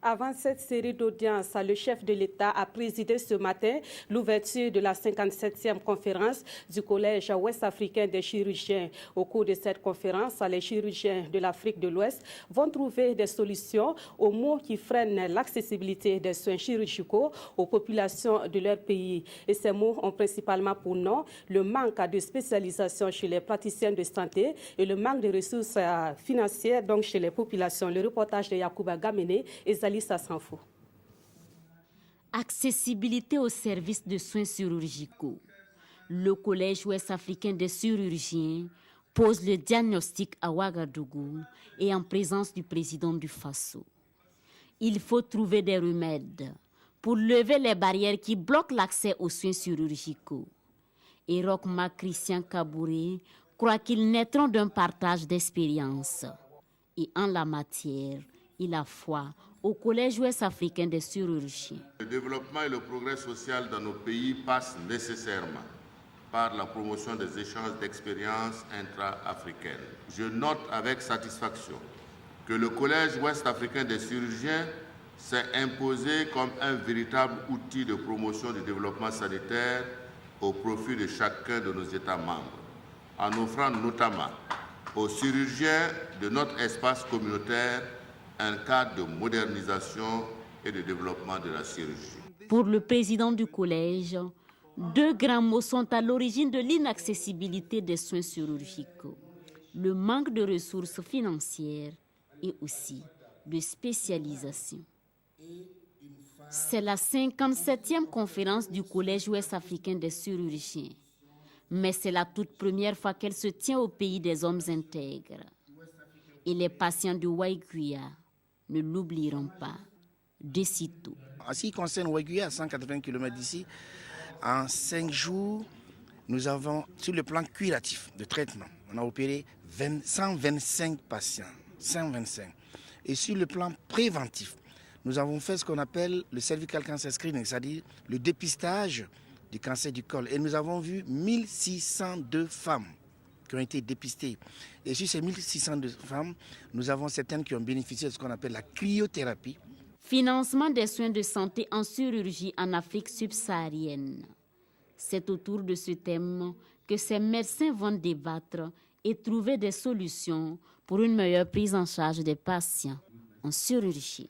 Avant cette série d'audiences, le chef de l'État a présidé ce matin l'ouverture de la 57e conférence du Collège ouest-africain des chirurgiens. Au cours de cette conférence, les chirurgiens de l'Afrique de l'Ouest vont trouver des solutions aux maux qui freinent l'accessibilité des soins chirurgicaux aux populations de leur pays. Et ces maux ont principalement pour nom le manque de spécialisation chez les praticiens de santé et le manque de ressources financières donc chez les populations. Le reportage de Yacouba Gamene et Zalissa Sanfo. Accessibilité aux services de soins chirurgicaux. Le Collège ouest-africain des chirurgiens pose le diagnostic à Ouagadougou et en présence du président du Faso. Il faut trouver des remèdes pour lever les barrières qui bloquent l'accès aux soins chirurgicaux. Et Rokma Christian Kabouré croit qu'ils naîtront d'un partage d'expériences. Et en la matière, il a foi au Collège ouest-africain des chirurgiens. Le développement et le progrès social dans nos pays passent nécessairement par la promotion des échanges d'expériences intra-africaines. Je note avec satisfaction que le Collège ouest-africain des chirurgiens s'est imposé comme un véritable outil de promotion du développement sanitaire au profit de chacun de nos États membres, en offrant notamment aux chirurgiens de notre espace communautaire un cadre de modernisation et de développement de la chirurgie. Pour le président du collège, deux grands mots sont à l'origine de l'inaccessibilité des soins chirurgicaux. Le manque de ressources financières et aussi de spécialisation. C'est la 57e conférence du Collège ouest-africain des chirurgiens. Mais c'est la toute première fois qu'elle se tient au pays des hommes intègres. Et les patients de Waiguya ne l'oublieront pas de sitôt. En ce qui concerne Waiguya, à 180 km d'ici, en 5 jours, nous avons, sur le plan curatif de traitement, on a opéré 125 patients. 125. Et sur le plan préventif, nous avons fait ce qu'on appelle le cervical cancer screening, c'est-à-dire le dépistage du cancer du col. Et nous avons vu 1602 femmes qui ont été dépistées. Et sur ces 1602 femmes, nous avons certaines qui ont bénéficié de ce qu'on appelle la cryothérapie. Financement des soins de santé en chirurgie en Afrique subsaharienne. C'est autour de ce thème que ces médecins vont débattre et trouver des solutions pour une meilleure prise en charge des patients en chirurgie.